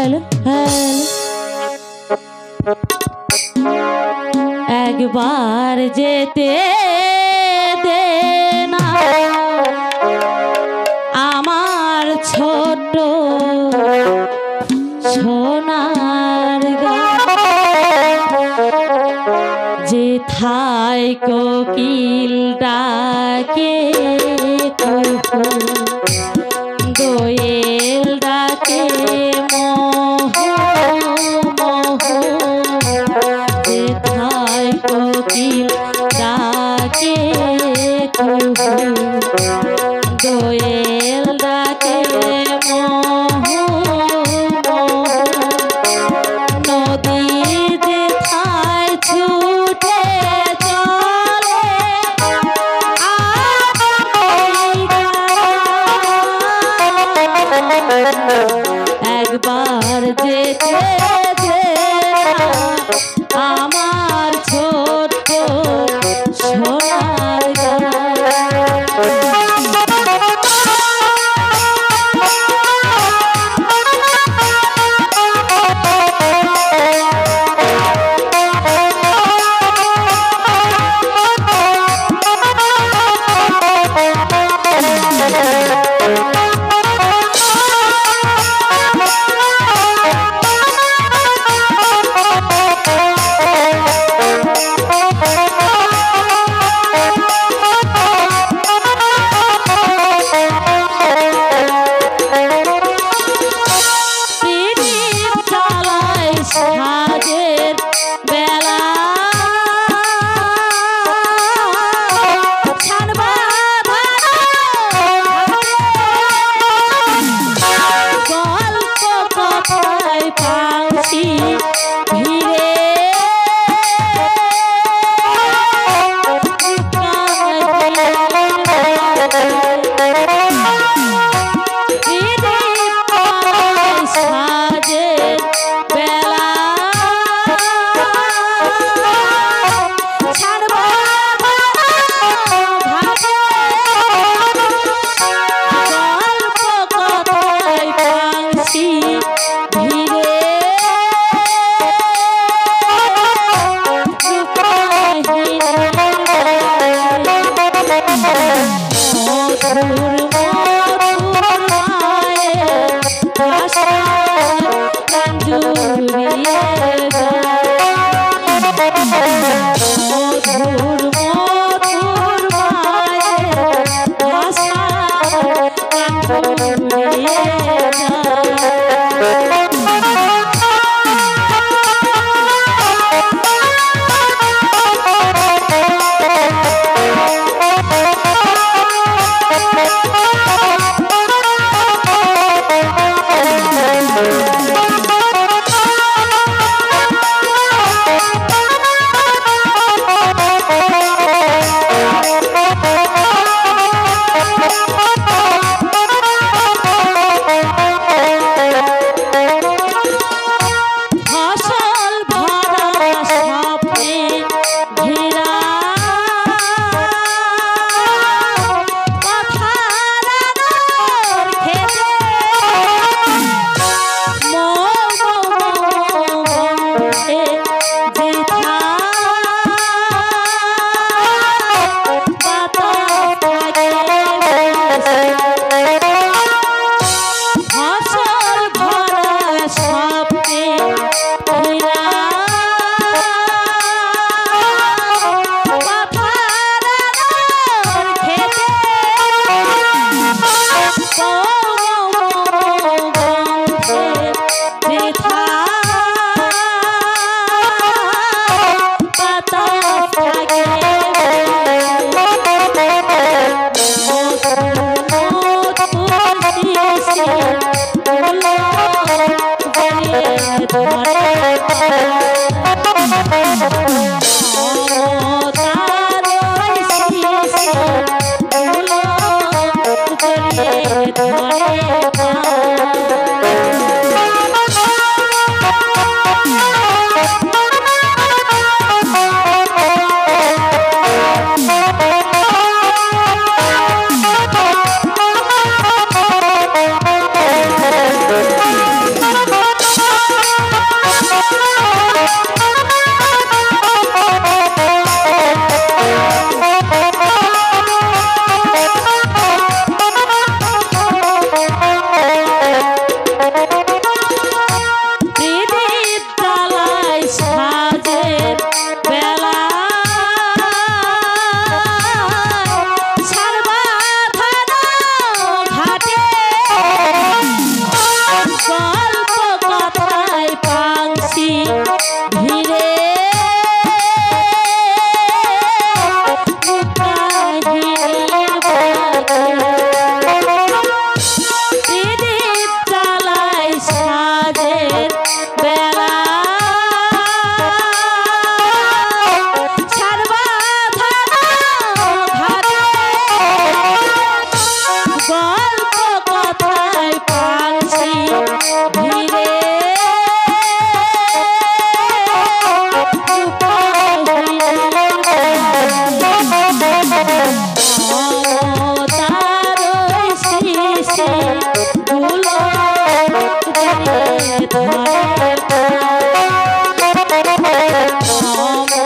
Hello hello একবার যেতে দে না আমার ছোট সোনার যেথায় কোকিল ডাকে দোয়েল ডাকে মোহ মোহ যেথায় কোকিল ডাকে দোয়েল ডাকে মোহ নদী যেথায় ছুটে চলে একবার যেতে দে আমার ছোট্ট সোনার সাজের বেলা গল্প কথায় পাখি ভিড়ে সাজের বেলা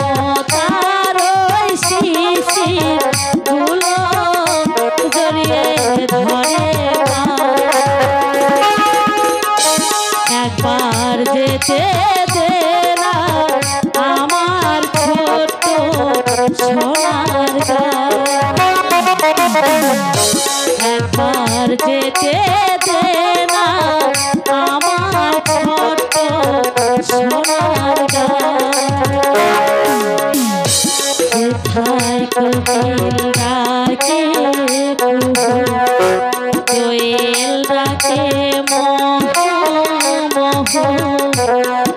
মমতার ওই শিশির গুলো জড়িয়ে ধরে একবার যেতে দে না আমার ছোট্ট সোনার একবার যেতে দে না আমার ছোট্ট সোনার কোথায় কোকিল ডাকে কোয়েল ডাকে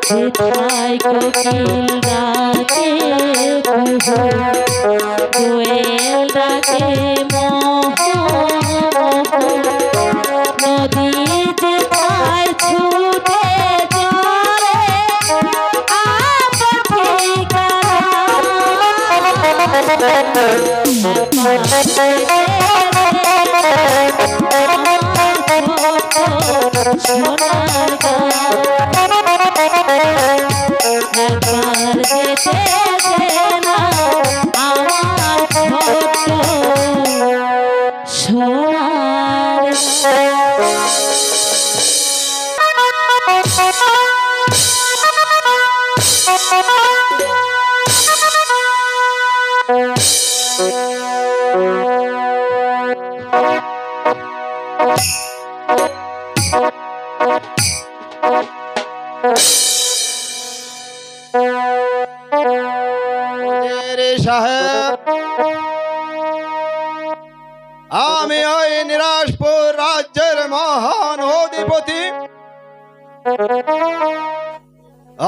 কোথায় কোকিল ডাকে কোয়েল ডাকে নদী যেথায় ছুটে চলে আমার সোনার একবার যেতে দে না আমার ছোট্ট সোনার সাহেব, আমি ওই নিরাজপুর রাজ্যের মহান অধিপতি।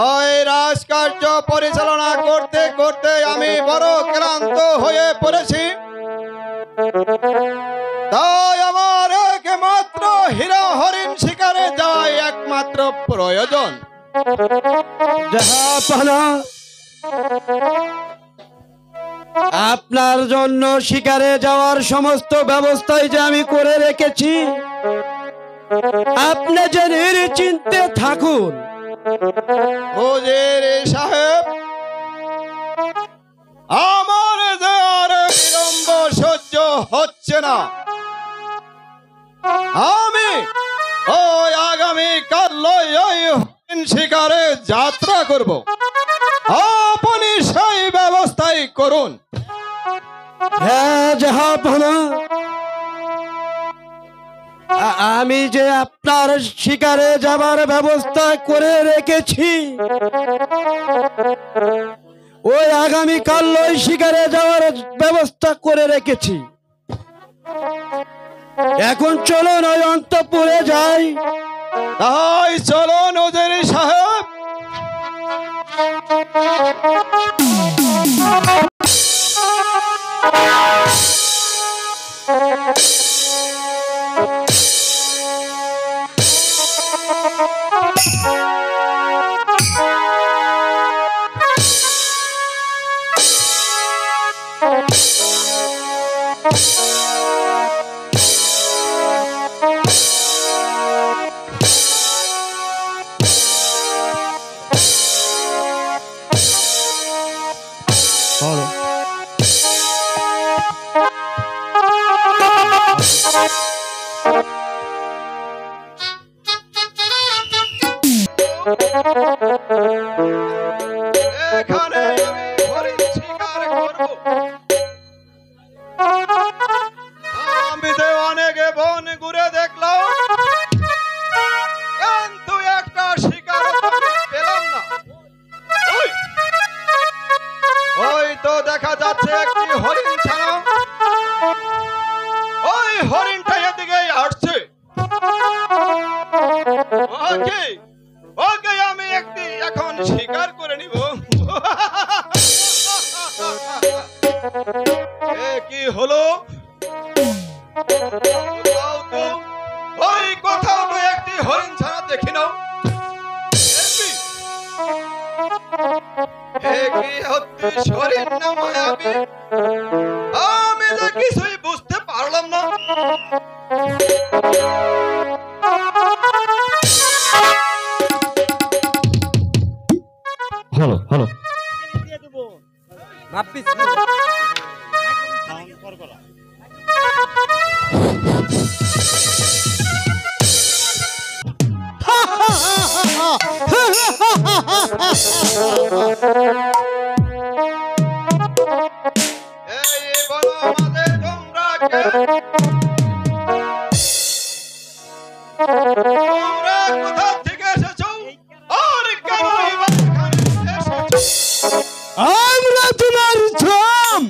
ওই রাজকার্য পরিচালনা করতে করতে আমি বড় ক্লান্ত হয়ে পড়েছি। তাই আমার একমাত্র হীরা হরিণ শিকারে যাওয়াই একমাত্র প্রয়োজন। জাহাপনা, আপনার জন্য শিকারে যাওয়ার সমস্ত ব্যবস্থাই যে আমি করে রেখেছি, আপনি যে নিশ্চিন্তে থাকুন। হুজুর সাহেব, আমার যে আর বিলম্ব সহ্য হচ্ছে না। আমি ওই আগামী কাল ওই শিকারে যাত্রা করব। আপনি সেই ব্যবস্থাই করুন। হ্যাঁ জাহাপনা, আমি যে আপনার শিকারে যাবার ব্যবস্থা করে রেখেছি, ওই আগামীকাল ওই শিকারে যাওয়ার ব্যবস্থা করে রেখেছি। এখন চলুন ওই অন্তঃপুরে যাই। তাই চলুন হুজুর সাহেব। এখানে আমি হরিণ শিকার করব। আমি তো অনেক বন ঘুরে দেখলাম, কিন্তু একটা শিকার পেলাম না। ওই তো দেখা যাচ্ছে একটি হরিণ ছানা। ওই হরিণটা এদিকে আসছে। ওকে ওকে, আমি একটি এখন শিকার করে নিব। কি হলো? ওই কোথাও তো একটি হরিণ ছাড়া দেখি নাও। কি হচ্ছে হরিণ না মায়াবী? আমি তো কিছুই বুঝতে পারলাম না। হলো হলো এই বলো আমাদের তোমরা কে? তোমরা কোথা থেকে এসেছো আর কেন এখানে এসেছো? আমরা তোমার ঝাম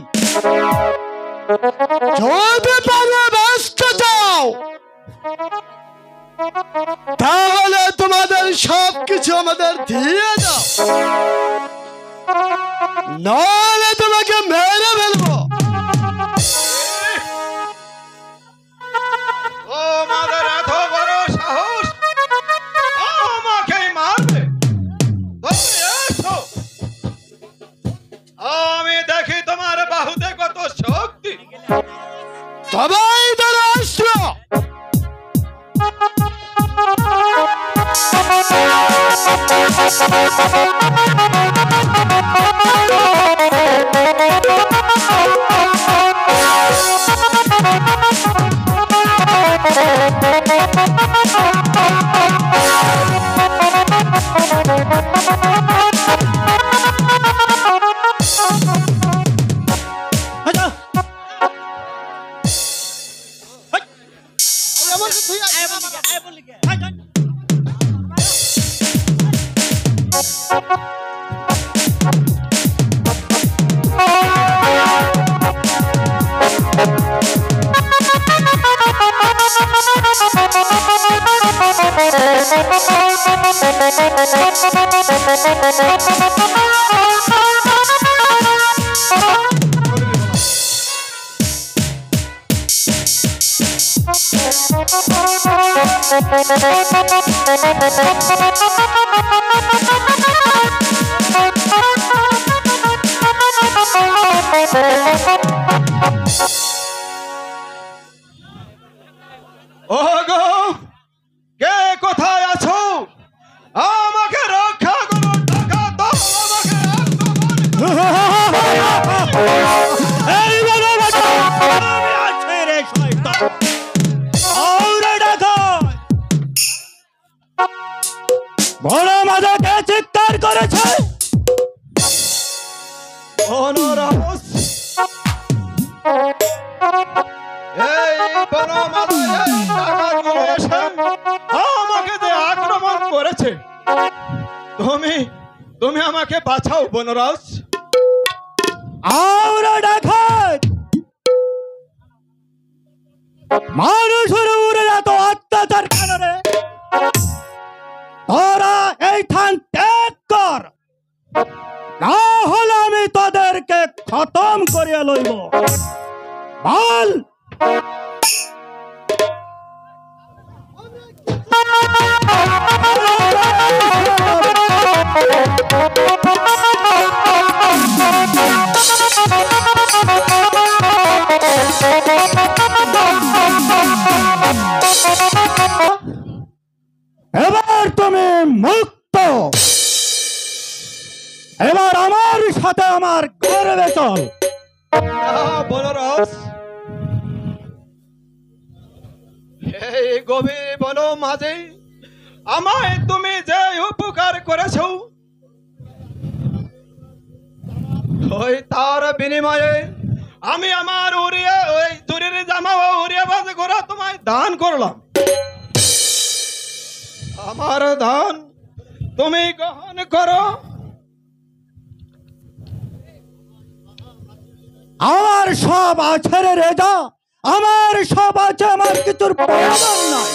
যদি ভালোবাসতে চাও তাহলে তোমাদের সবকিছু আমাদের দিয়ে দাও, নাহলে তোমাকে মেরে ফেলবো। তোমাদের এত বড় সাহস আমাকে মারবে? তুমি এসো, আমি দেখি তোমার বাহুতে কত শক্তি। সবাই তারা আসলো। ওগো, কে কোথায় আছো? আমাকে রক্ষা করো, টাকা দাও, আমাকে বড় মাদাকে চিৎকার করেছে। অনুরাস, এই বনমালা এই ডাকাতগুলো এসে আমাকে যে আক্রমণ করেছে, তুমি আমাকে বাঁচাও বনরাজ। আমরা ডাকাত মানুষের উপরে এত অত্যাচার কেন রে? তোরা এই থান ত্যাগ কর, না হলে আমি তোদেরকে খতম করিয়া লইব। বল এবার তুমি মুক্ত। এবার আমার সাথে আমার গর্বে চল। বনরাজ, এই গভীর বন মাঝে আমায় তুমি যে উপকার করেছো, ওই তার বিনিময়ে আমি আমার উড়িয়ে ওই চুরির জামা ও উড়িয়ে বাজ করা তোমায় দান করলাম। আমার দান তুমি গ্রহণ করো। আমার সব আছে রে রেজা, আমার সব আছে, আমার কিছুর প্রয়োজন নাই।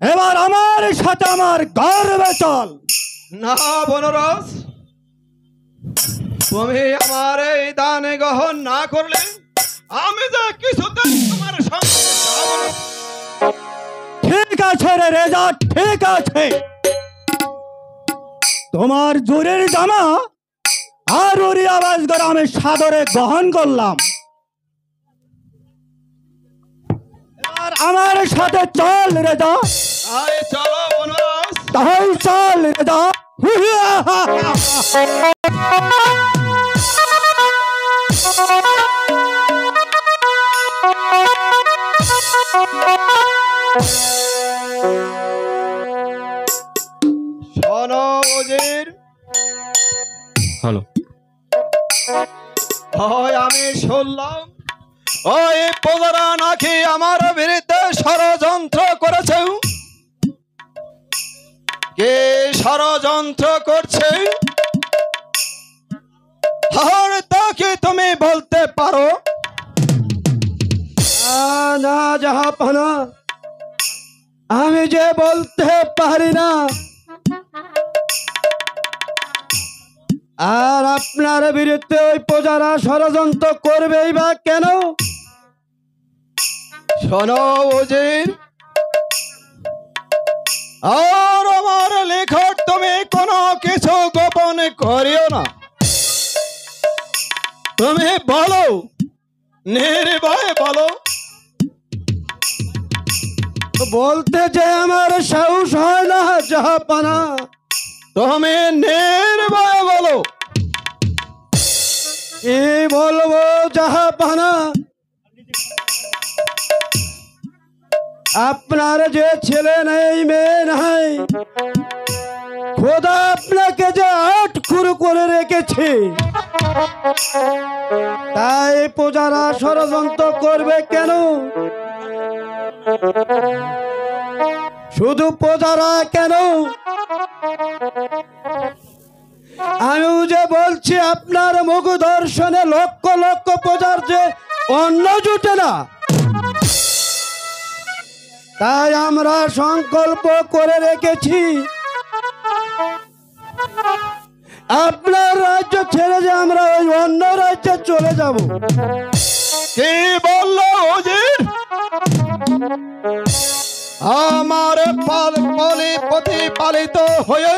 এবার আমার সাথে আমার গর্বে চল। না বনরাজ, তুমি আমার এই দান গ্রহণ না করলে আমি যে কিছুতেই তোমার সঙ্গে যাব না। ঠিক আছে রে রেজা, ঠিক আছে। তোমার জোরের জামা আর ওরি আওয়াজ করে আমি সাদরে গ্রহণ করলাম। এবার আমার সাথে চল রেজা, তাই চলো বনরাজ। তাই চল রেজা। শোনো উজির, হ্যালো, ওই আমি শুনলাম ওই প্রজারা নাকি আমার বিরুদ্ধে ষড়যন্ত্র করেছে। কে ষড়যন্ত্র করছে আর তা কি তুমি বলতে পারো? না জাহাপানা, আমি যে বলতে পারি না। আর আপনার বিরুদ্ধে ওই প্রজারা ষড়যন্ত্র করবেই বা কেন? শোনো উজির, আর আমার লেখক তুমি কোনো কিছু গোপন করিও না। তুমি বলো, নির্ভয়ে বলো। বলতে যে আমার সাহস হয় না জাহাপানা। তুমি নির্ভয়ে বলো। কি বলবো জাহাপানা? আপনার যে ছেলে নেই, মেয়ে নাই, খোদা আপনাকে যে আটখুর করে রেখেছে, তাই প্রজারা ষড়যন্ত্র করবে কেন? শুধু প্রজারা কেন, আমিও যে বলছি আপনার মুখ দর্শনে লক্ষ লক্ষ প্রজার যে অন্ন জুটে না, তাই আমরা সংকল্প করে রেখেছি আপনার রাজ্য ছেড়ে যে আমরা ওই অন্য রাজ্যে চলে যাব। কি বললো উজির? আমার প্রতিপালিত হয়ে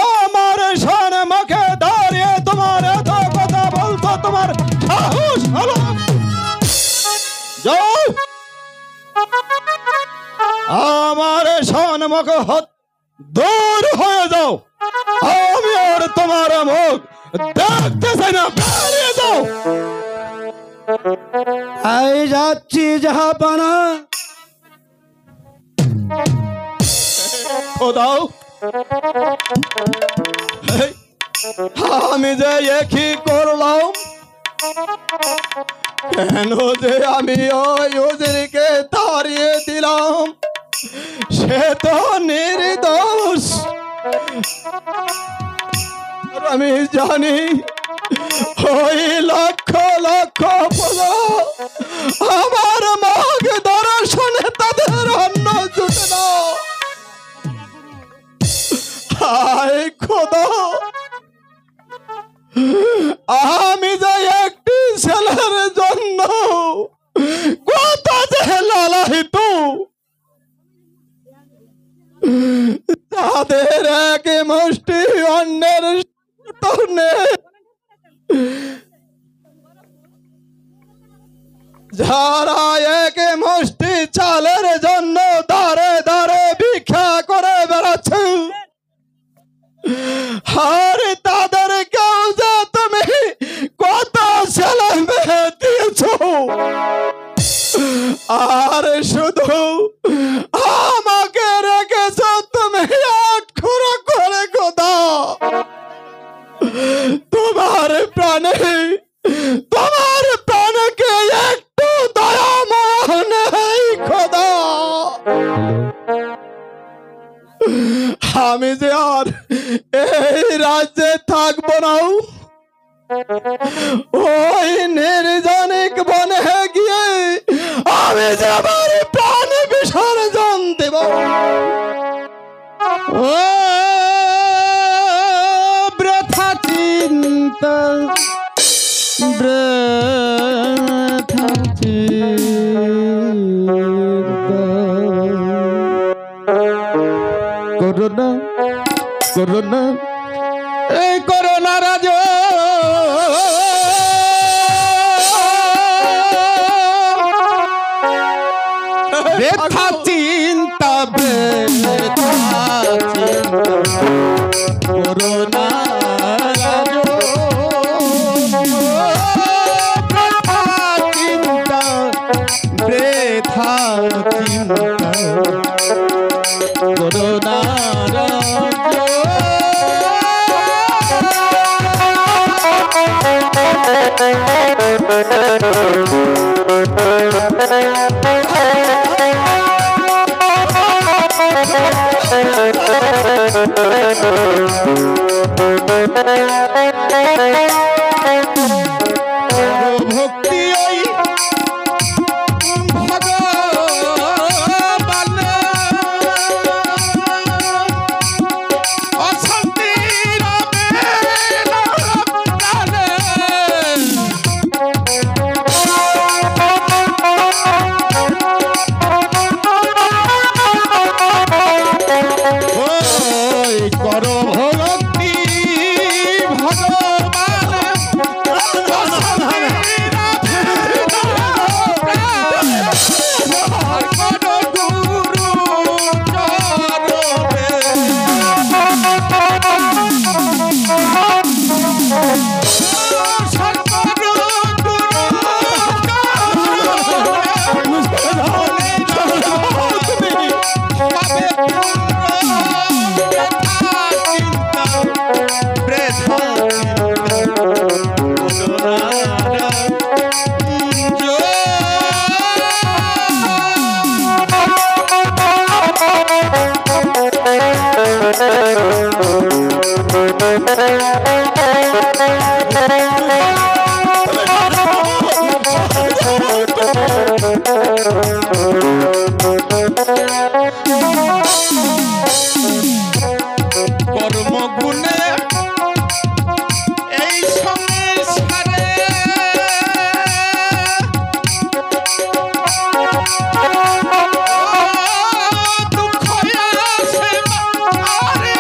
আমার সামনে মুখে দাঁড়িয়ে তোমার এত কথা বলতো, তোমার সাহস হলো? যাও, আমার সম্মুখ দূর হয়ে যাও। আমি আর তোমার মুখ দেখতে চাই না, বেরিয়ে যাও। তাই যাচ্ছি জাহাপানা। খোদাও, আমি যে একই করলাম, কেন যে আমি ওই উজিরকে তাড়িয়ে দিলাম? সে তো নির্দোষ। আমি জানি ওই লক্ষ লক্ষ প্রজা আমার মুখ দর্শনে তাদের অন্ন জুটে না। হায় খোদা, আমি যে একটি ছেলের জন্য কত যে লালায়িত, তাদের এক মুষ্টি অন্যের সামনে, যারা এক মুষ্টি চালের জন্য দাঁড়ে দাঁড়ে ভিক্ষা করে বেড়াচ্ছে, আর তাদের কেউ যে তুমি কত ছেলে মেয়ে দিয়েছ, আর শুধু আমাকে রেখেছ তুমি আটখুরো করে। খোদা, তোমার প্রাণকে একটু দয়া মায়া নেই খোদা। আমি যে আর এই রাজ্যে থাকবো না, ওই নির্জনিক বনে গিয়ে আমি যে আমার প্রাণ বিসর্জন দেব। ও বৃথা চিন্তা, বৃথা চিন্তা করোনা, করোনা, এই করোনা রাজ বৃথা চিন্তা, বৃথা চিন্তা। করোনা চিন্তা বৃথা চিন্তা করোনা ভক্তি ওই ভগবান অশান্তি করো ভক্তি কর্মগুণে এই সংসারে দুঃখ আসে আরে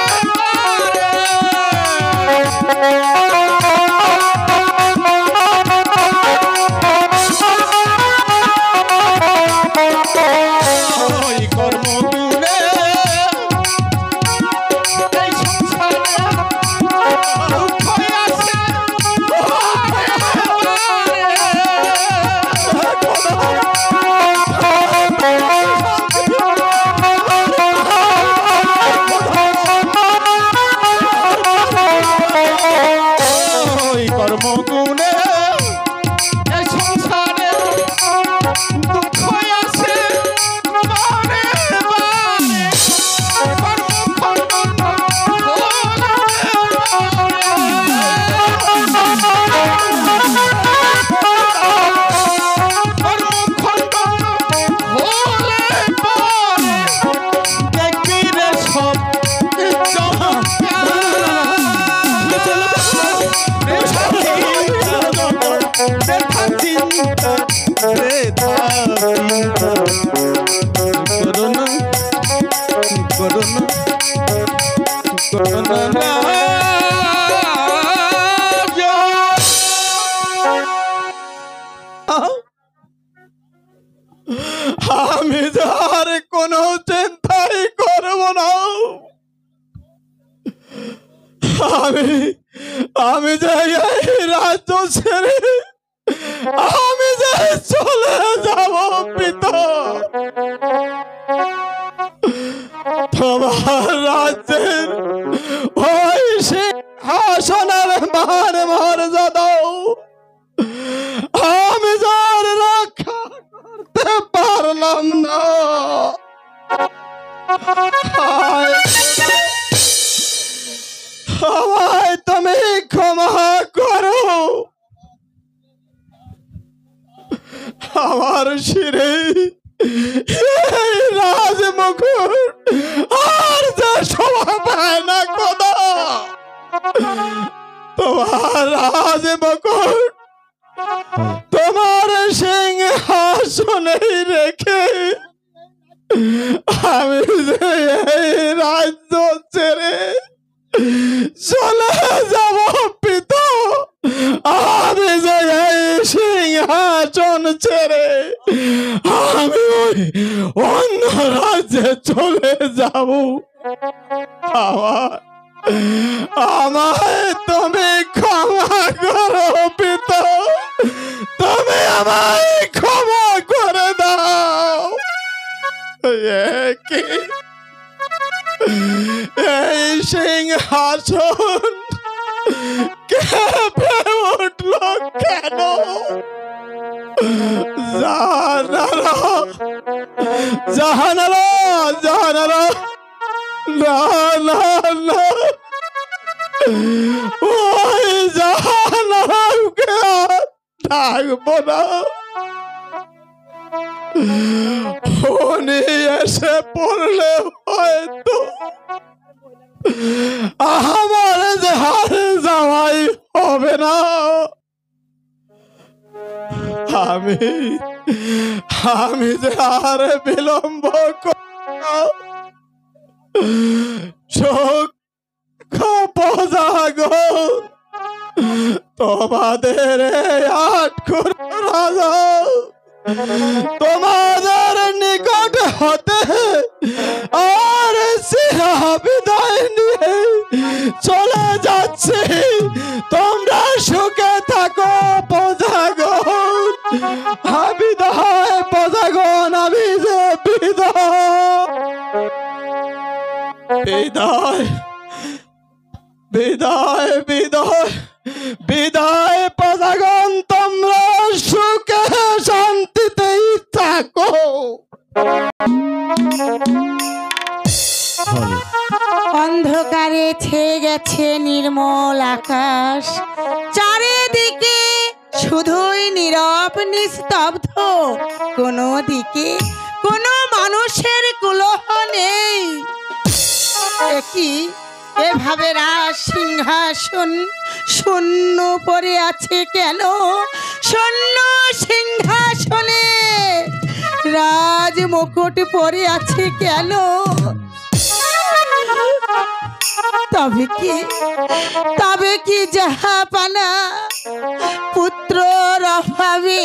ওই কর্মগুণে এই সংসারে দুঃখ আসে ওই কর্মগুণে এই সংসারে দুঃখ আসে বারে বারে করোনা করোনা করোনা আমি যার কোনো চিন্তাই করব না। আমি যাই রাজ্য ছেড়ে আমি যাই চলে যাব পিতা। তোমার রাজ্যের ওই সিংহাসনের মান মর্যাদা আমি যার রক্ষা করতে পারলাম না। আমায় তুমি ক্ষমা করো। আমার শিরে রাজমুকুট আর যে শোভা পায় না খোদা। তোমার রাজমুকুট তোমার সিংহাসনে রেখে আমি যে এই রাজ্য ছেড়ে চলে যাব পিতা। আমি যে এই সিংহাসন ছেড়ে আমি ওই অন্য রাজ্যে চলে যাব। আমায় তুমি ক্ষমা করো পিতা, তুমি আমায় ক্ষমা করে দাও। কি এই সিংহাসন কেঁপে উঠল কেন? জাহানারা, জাহানারা, জাহানারা, না না না, ওই জাহানারাকে থাকবো না। উনি এসে পড়লে হয়তো আমার জাহান জামাই হবে না। আমি যে আর বিলম্ব তোমাদের রাজা তোমাদের নিকট হতে আর বিদায় নিয়ে চলে যাচ্ছে। তোমরা সুখে থাকো প্রজাগণ। বিদায় প্রজাগণ, আমি যে বিদায় বিদায় বিদায় বিদায় প্রজাগণ, তোমরা সুখে শান্তিতেই থাকো। অন্ধকারে ছেয়ে গেছে নির্মল আকাশ, চারিদিকে শুধুই নীরব নিস্তব্ধ, কোনো দিকে কোনো মানুষের কুলহ নেই। কি এভাবে রাজ সিংহাসন শূন্য পড়ে আছে কেন? শূন্য সিংহাসনে রাজ মুকুট পড়ে আছে কেন? তবে কি জাহাপানা পুত্রর অভাবে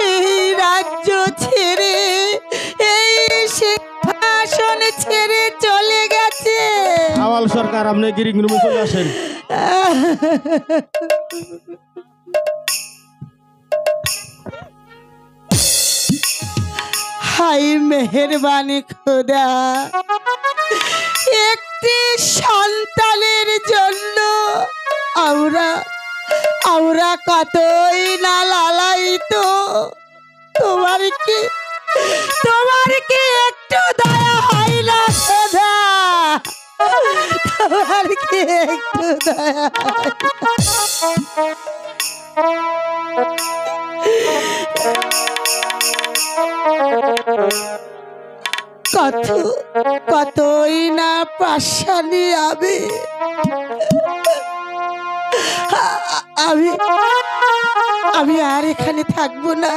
এই রাজ্য ছেড়ে, এই সিংহাসন ছেড়ে চলে গেছে? আওয়াল সরকার, আপনি গিরিং রুমে চলে আসেন। হাই মেহেরবানি খোদা, একটি সন্তানের জন্য আমরা কতই না লালায়িত। তোমার কি একটু দয়া হয় না খোদা? তোমার কি একটু দয়া হয় না? কতই না পাশানি আমি আর এখানে থাকবো না।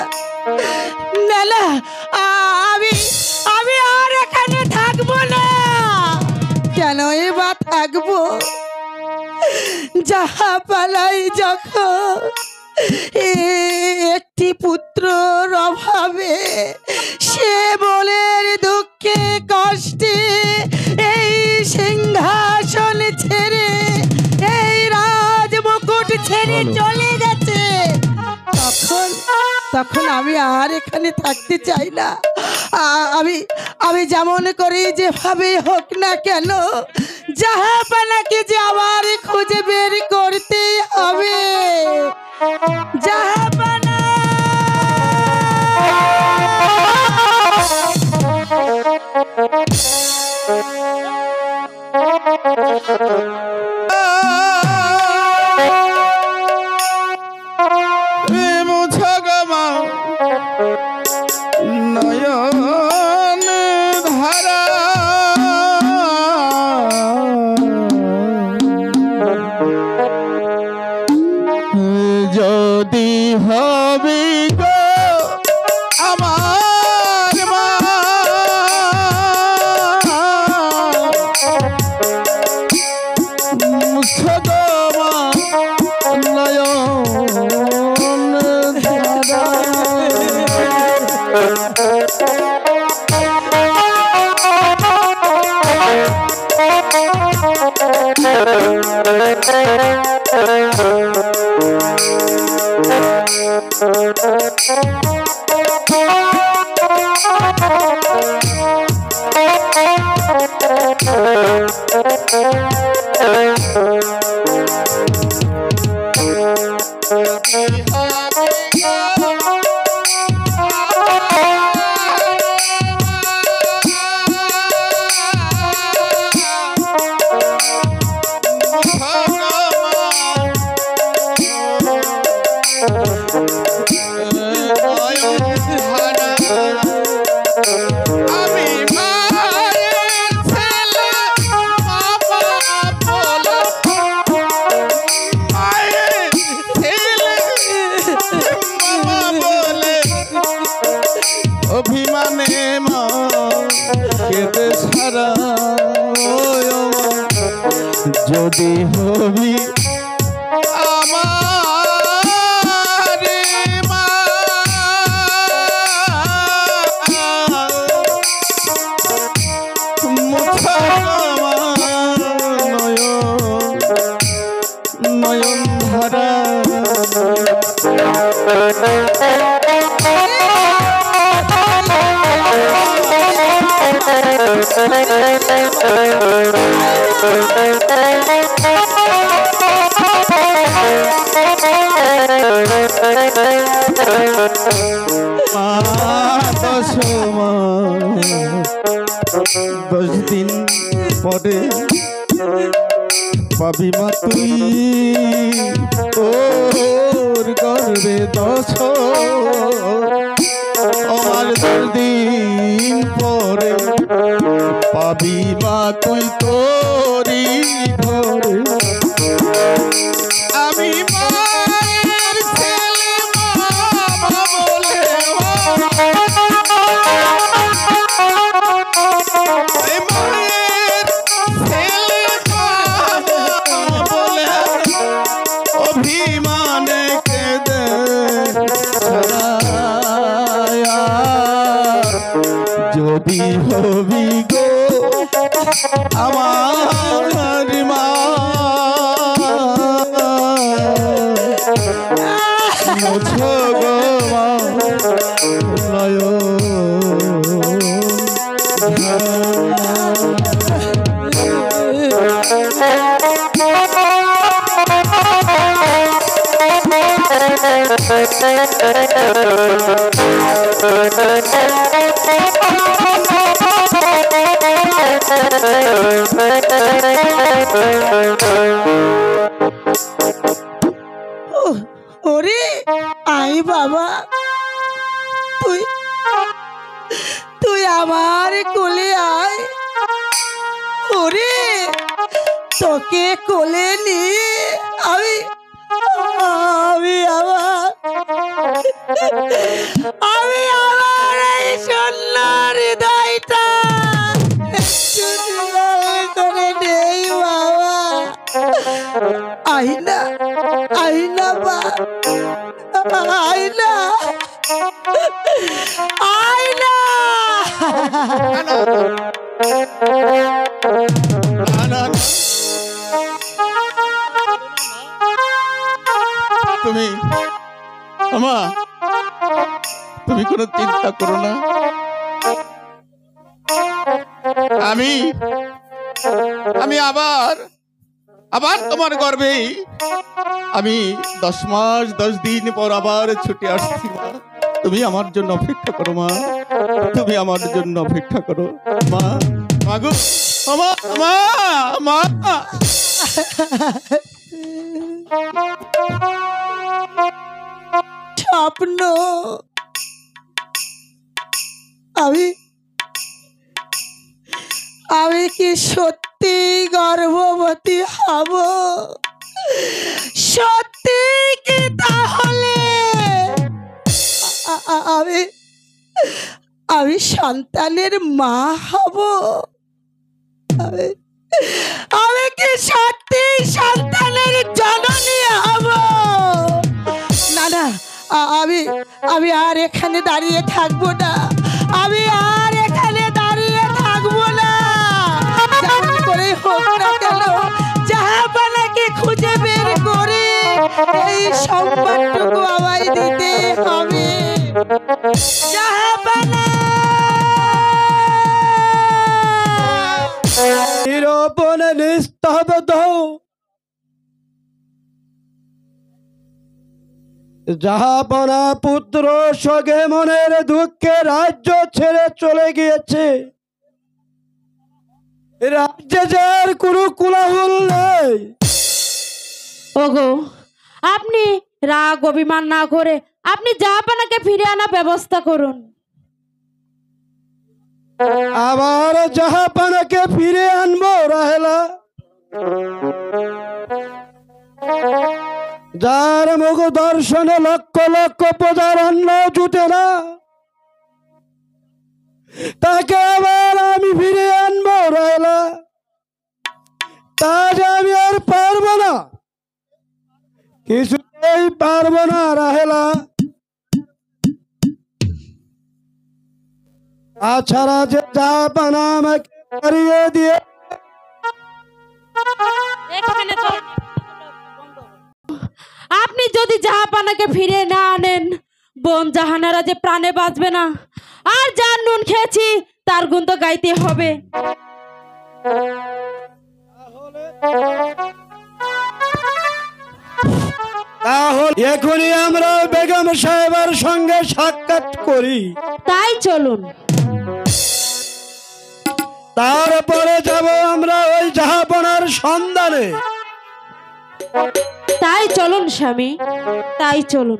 না না, আমি আর এখানে থাকবো না। কেনই বা থাকবো? যাহা পালাই যখন একটি পুত্রর অভাবে, সে বলের দুঃখে কষ্টে এই সিংহাসন ছেড়ে, এই রাজ মুকুট ছেড়ে চলে গেছে, তখন আমি আর এখানে থাকতে চাই না। আমি যেমন করি, যেভাবে হোক না কেন, জাহাপানাকে যে আমার খুঁজে বের করতে হবে। জাহাপানা, নয়ন ধারা যদি হবে গো আমার মা, যদি হবি আমার মা মুখা নয়ন ধারা দশ দিন পরে পাবি মা তুই তোর গর্বে দশ আমার 10 দিন পরে পাবি মা তুই তোরি ঘরে আমি মায়ের ছেলে বাবা বলে মায়ের ছেলে বাবা বলে অভিমানে কেঁদে ছড়ায়া যদি হবি গো আমার মা মুছো গো মা ওরে আই বাবা, তুই তুই আমার কোলে আয়। ওরে তোকে কোলে নিয়ে আমি আমি আমার আমি আমার এই শূন্য হৃদয়টা একটু নীরব করে নেই বাবা। আইনা আইনা বা আইনা আইনা তুমি আমা তুমি কোনো চিন্তা করো না। আমি আমি আবার আবার তোমার গর্ভেই আমি 10 মাস 10 দিন পর আবার ছুটে আসছি মা। তুমি আমার জন্য অপেক্ষা করো মা, তুমি আমার জন্য অপেক্ষা করো মা। মাগো মা মা মা স্বপ্ন আমি আমি কি সত্যি গর্ভবতী হব? সত্যি কি তাহলে আমি আমি সন্তানের মা হব? আমি আমি কি সত্যি সন্তানের জননী হব? না না, আমি আমি আর এখানে দাঁড়িয়ে থাকবো না। আমি আর এখানে দাঁড়িয়ে থাকবো না। যেমন করে হোক না কেন জাহাপানাকে খুঁজে বের করে এই সম্মানটুকু আমায় দিতে হবে। জাহাপানা নিরূপণ নিস্তব্ধ জাহাপনা পুত্র সগে মনের দুঃখে রাজ্য ছেড়ে চলে গিয়েছে। রাজ্যে যার কোনো কোলাহল নেই। ওগো, আপনি রাগ অভিমান না করে আপনি জাহাপানাকে ফিরে আনার ব্যবস্থা করুন। আবার জাহাপানাকে ফিরে আনবো রাহেলা? যার মুখ দর্শনে লক্ষ লক্ষ প্রজার অন্ন জুটে না, তাকে আবার আমি ফিরে আনবো রাহেলা? তাহলে আমি আর পারবো না, কিছুতেই পারবো না রাহেলা। তাছাড়া যে জাহাপানা আমাকে হারিয়ে দিয়ে এখানে তো আপনি যদি জাহাপানাকে ফিরে না আনেন, বোন জাহানারা যে প্রাণে বাঁচবে না। আর যার নুন খেয়েছি তার গুণ তো গাইতে হবে। তাহলে এখনই আমরা বেগম সাহেবের সঙ্গে সাক্ষাৎ করি। তাই চলুন। তারপরে যাব আমরা ওই জাহাপনার সন্ধানে। তাই চলুন স্বামী, তাই চলুন।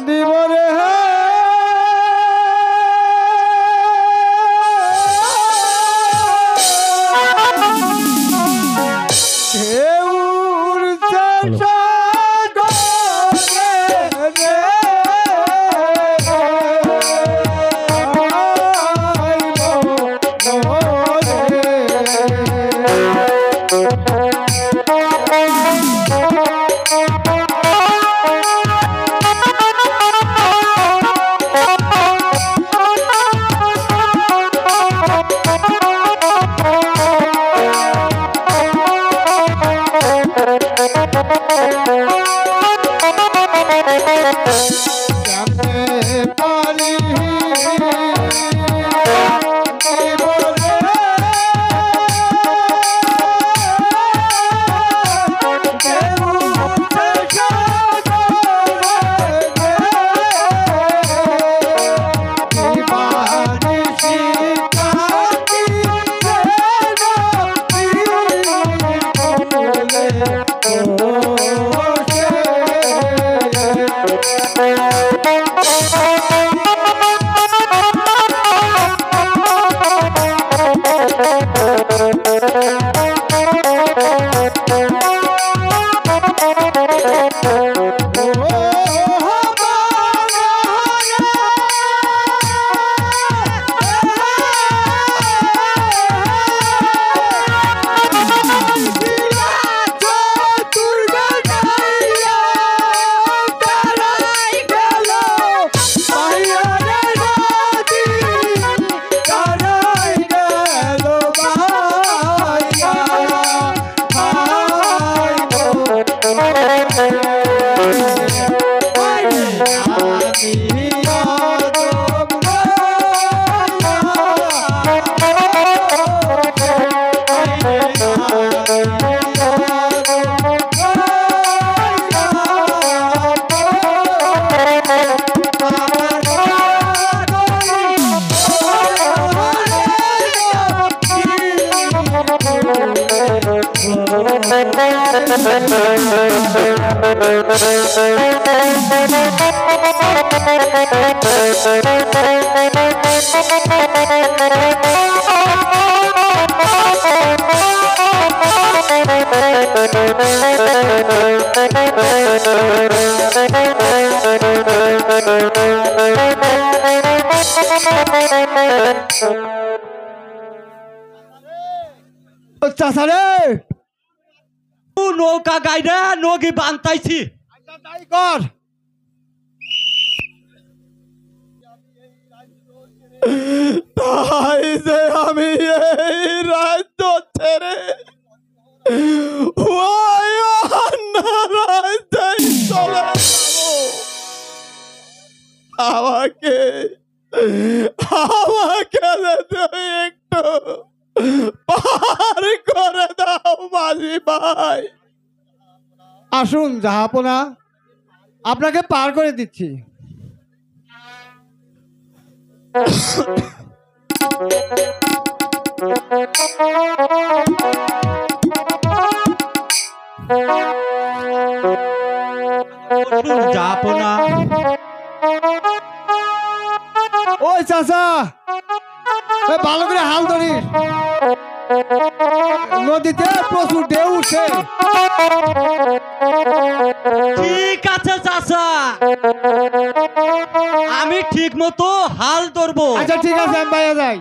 দিবরে নৌকা গাইডা নগি বান্তাইছি তাই কর। তাই যে আমি এই রাজ্য ছেড়ে ওই অন্য রাজ্যে চলে যাব। আমাকে তুমি একটু পার করে দাও মাঝি ভাই। আসুন জাহাপনা, আপনাকে পার করে দিচ্ছি। জাহাপনা, ওই চাচা, ভালো করে হাল ধরিস, নদীতে প্রচুর ঢেউ উঠছে। ঠিক আছে চাচা, আমি ঠিক মতো হাল ধরবো। আচ্ছা ঠিক আছে, আমি বাইরে যাই।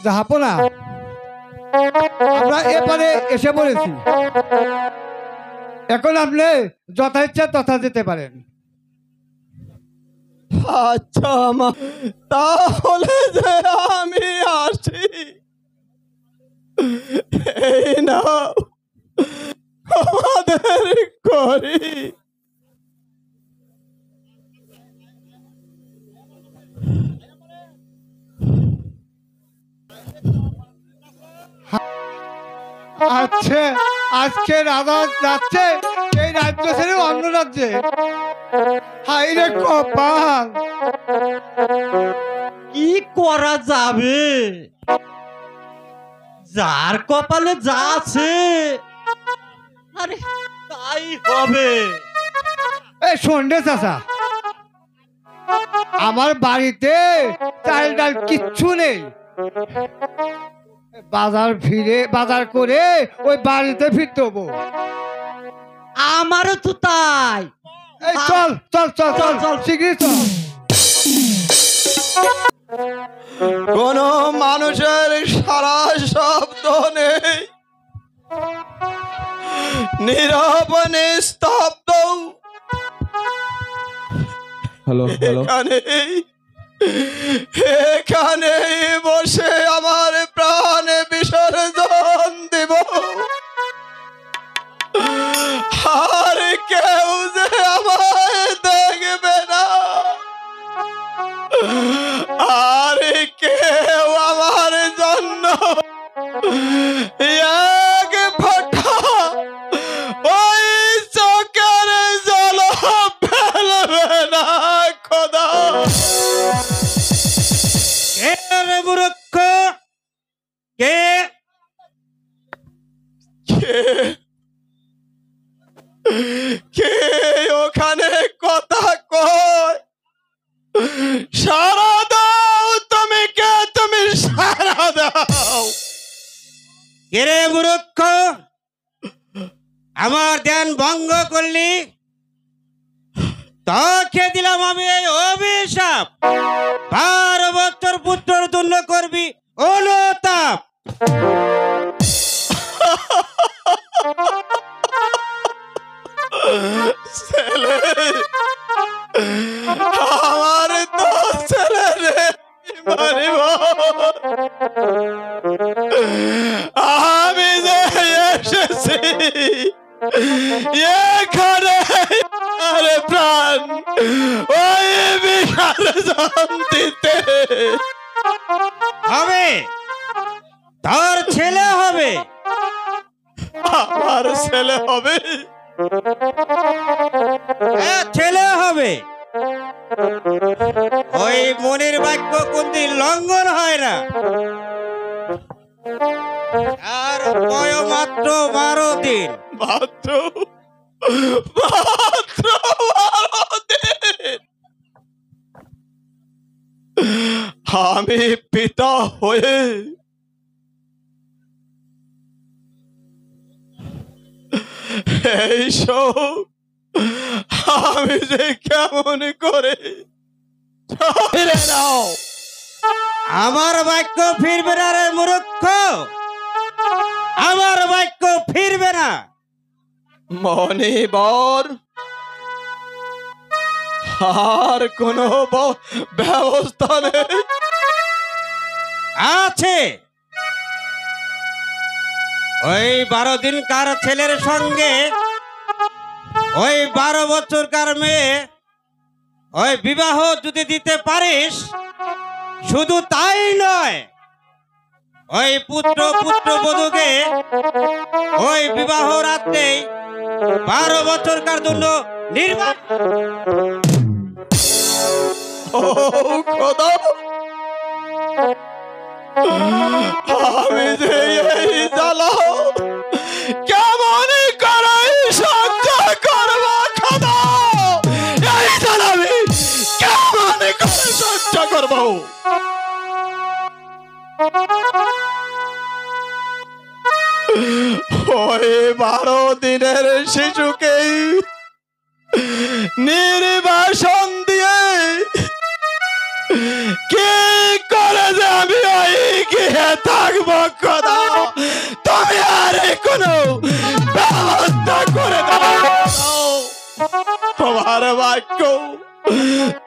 জাহাপনা, আমরা এপারে এসে পড়েছি। এখন আপনি যথা ইচ্ছা তথা যেতে পারেন। আচ্ছা মা, তাহলে যে আমি আসি, এই নাও আমাদের করি। আচ্ছা, আজকে রাজা যাচ্ছে এই রাজ্য ছেড়ে অন্য রাজ্যে। হাই রে কপাল! কি করা যাবে? যার কপালে যা আছে আরে তাই হবে। এই সন্ধ্যে চাচা, আমার বাড়িতে চাল ডাল কিচ্ছু নেই। বাজার করে ওই বাড়িতে ফিরতে হবো। আমারও তো তাই। এই চল চল চল চল চল শীঘ্রই চল। কোন মানুষের সারা শব্দ নেই, নীরব নিস্তব্ধ। হ্যালো হ্যালো, এখানেই বসে আমার প্রাণে বিসর্জন দিব। আর কেউ যে আমায় দেখবে না, আর কেউ আমার জন্য এক ফোঁটা ওই চোখের জল ফেলবে না খোদা। মূর্খ কে? কে ওখানে কথা কয়? সারা দাও, তুমি কে? তুমি সারা দাও। কে মূর্খ, আমার ধ্যান ভঙ্গ করলি? তোকে দিলাম আমি এই অভিশাপ, 12 বছর পুত্রের জন্য করবি অনুতাপ। ছেলে, আমার তো ছেলে রে মারিব। আমি যে এসেছি এখানে আরে প্রাণ ওই বিহার জানতে হবে, তোর ছেলে হবে। আমার ছেলে হবে। ছেলে হবে। ওই মনের বাক্য কোনদিন লঙ্ঘন হয় না। আর বয় মাত্র 12 দিন। মাত্র 12 দিন। আমি পিতা হয়ে এই সব আমি যে কেমন করে ফিরে নাও। আমার বাক্য ফিরবে না রে মূর্খ, আমার বাক্য ফিরবে না। মনিবর আর কোনো ব্যবস্থা নেই? আছে। ওই 12 দিনকার ছেলের সঙ্গে ওই 12 বছরকার মেয়ে ওই বিবাহ যদি দিতে পারিস, শুধু তাই নয়, ওই পুত্রবধূকে ওই বিবাহ রাত্রেই 12 বছরকার জন্য নির্বাণ। ও খোদা, আমি যে এই জ্বালা কেমন করে সহ্য করব খোদা, এই জ্বালা আমি কেমন করে সহ্য করব? ওই 12 দিনের শিশুকেই নির্বাসন দিয়ে কি করে যে আমি ওই গিয়ে থাকবো খোদা, তুমি আর কোনো ব্যবস্থা করে দাও। তোমার বাক্য,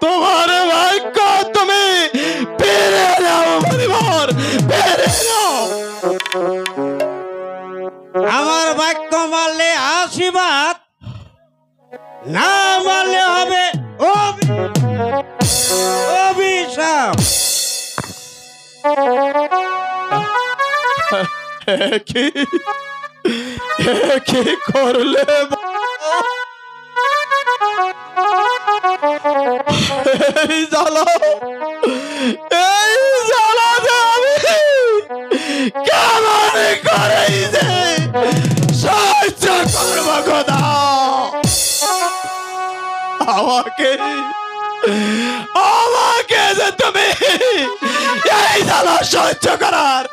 তোমার বাক্য তুমি ফিরে নাও পরিবার, ফিরে নাও। আমার বাক্য মানলে আশীর্বাদ, না মানলে হবে অভিশাপ। কি করলে এই জ্বালা, এই জ্বালা যে আমি কেমন করে যে সহ্য করব খোদা? আমাকে যে তুমি এই জ্বালা সহ্য করার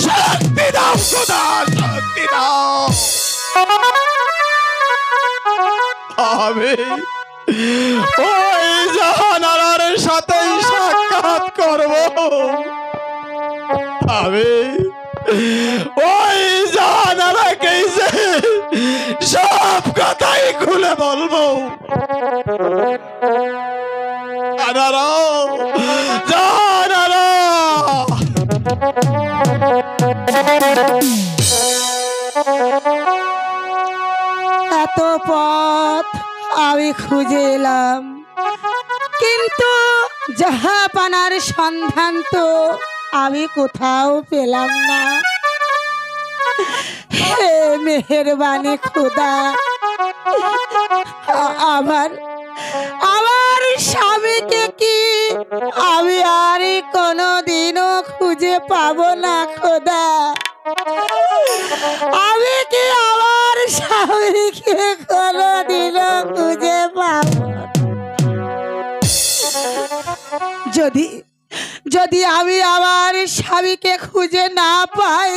শক্তি দাও খোদা, শক্তি দাও। আমি ওই জাহানারার সাথেই সাক্ষাৎ করব, আমি ওই জাহানারাকেই যে সব কথাই খুলে বলবো। জাহানারা, জাহানারা, এত পথ আমি খুঁজে এলাম, কিন্তু জাহাপানার সন্ধান তো আমি কোথাও পেলাম না। হে মেহেরবানি খোদা, আমার স্বামীকে কি আমি আর কোনোদিনও খুঁজে পাবো না খোদা? আমি কি আমার স্বামীকে কোনোদিনও খুঁজে পাবো? যদি আমি আমার স্বামীকে খুঁজে না পাই,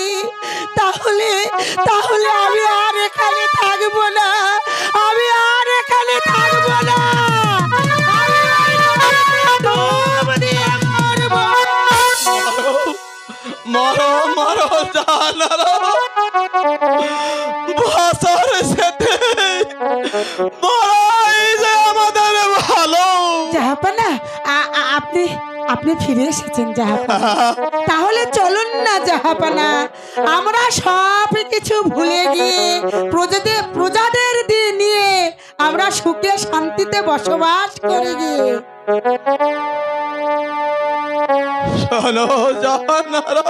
তাহলে আমি আর এখানে থাকবো না, আমি আর এখানে থাকবো না। জাহানারা ভাষার সাথে মরাই যে আমাদের ভালো। জাহাপানা আপনি আপনি ফিরে এসেছেন জাহাপানা, তাহলে চলুন না জাহাপানা, আমরা সব কিছু ভুলে গিয়ে প্রজাদের দিয়ে নিয়ে আমরা সুখে শান্তিতে বসবাস করে গিয়ে। শোনো জাহানারা,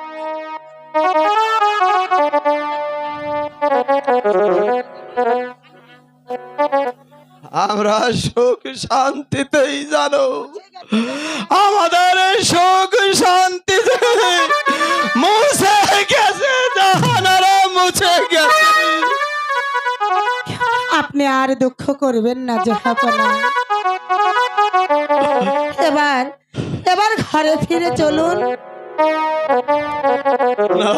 আমরা সুখ শান্তিতেই জানো আমাদের সুখ শান্তি মুছে গেছে জাহানারা, মুছে গেছে। আপনি আর দুঃখ করবেন না জাহাপানা, এবার ঘরে ফিরে চলুন। না,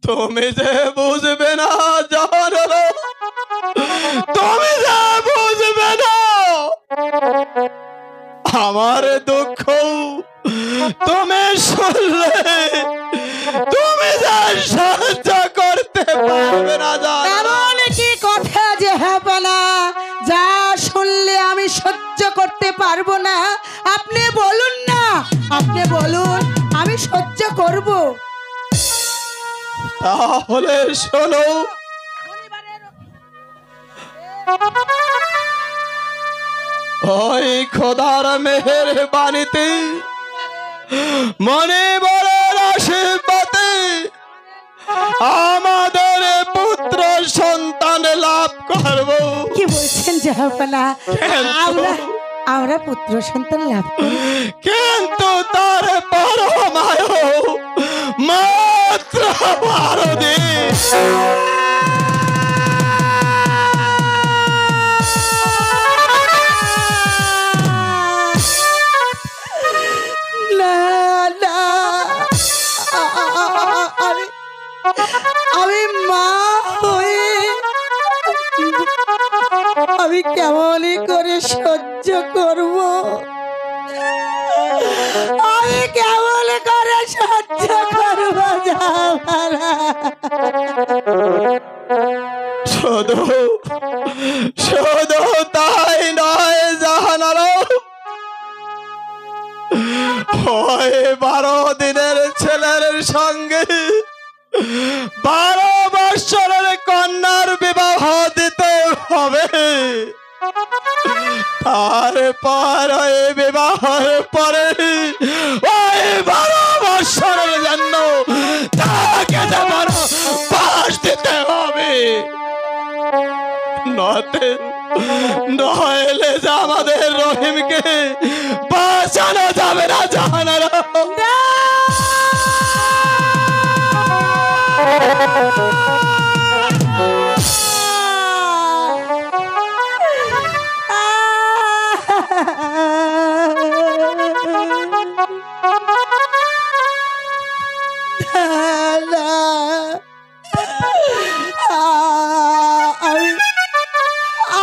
তুমি যে বুঝবে না জাহানারা, তুমি যে বুঝবে না আমার দুঃখ, তুমি শুনলে তুমি যা সাহায্য করতে পারবে না জাহানারা। এমন কি কথা জাহাপানা যা শুনলে আমি সহ্য করতে পারবো না? আপনি বলুন না, আপনি বলুন, আমি সহ্য করব। তাহলে শোনো, ওই খোদার মেহেরবানিতে মনে বড় আশীর্বাদে আমাদের পুত্র সন্তান লাভ করব। কি বলছেন জাহাপানা? আমরা পুত্র সন্তান লাভ করব, কিন্তু তার পরমায় মাত্র 12 দিন। না না, আমি মা হয়ে আমি কেমন করে সহ্য করব? আমি কেমন করে সহ্য করব জাহাপানা? শুধু তাই নয় জাহানারা, ওই 12 দিনের ছেলের সঙ্গে 12 বৎসরের কন্যার বিবাহ দিতে হবে। তারপর ওই বিবাহের পরে ওই 12 বৎসরের জন্য তাকে যেমন বাস দিতে হবে, নইলে যে আমাদের রহিমকে বাঁচানো যাবে না জাহানারা।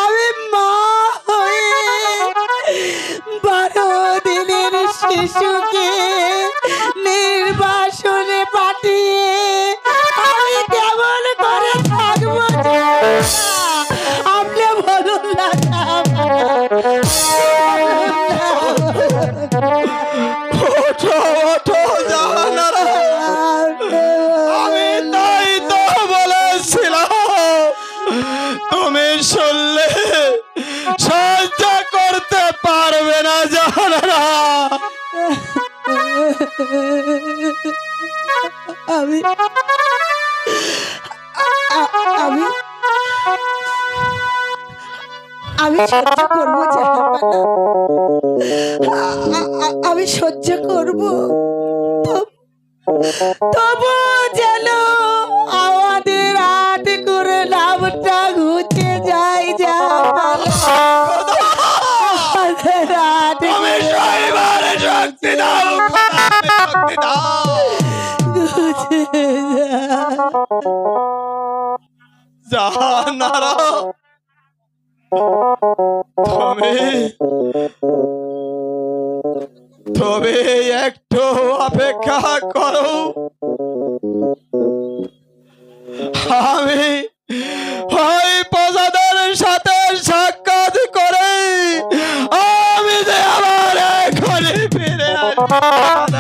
আমি মা হয়ে 12 দিনের শিশুকে নির্বাসনে পাঠিয়ে আমি কেমন করে থাকবো? আপনি বলুন না। ওঠো ওঠো জাহানারা, আমি তাই তো বলেছিলাম, তুমি শুনলে সহ্য করতে পারবে না জাহানারা। আমি আমি আমি সহ্য করবো জাহাপানা, আমি সহ্য করব, তবু যেন আমাদের হাত করে নামটা ঘুচে যায় জাহাপানা। আমাদের হাত তুমি শৈবারে শক্তি দাও, শক্তি দাও ঘুচে যায়। জাহানারা, তবে একটু অপেক্ষা করো, আমি ওই প্রজাদের সাথে সাক্ষাৎ করে আমি যে আবার এখনই ফিরে আসবো।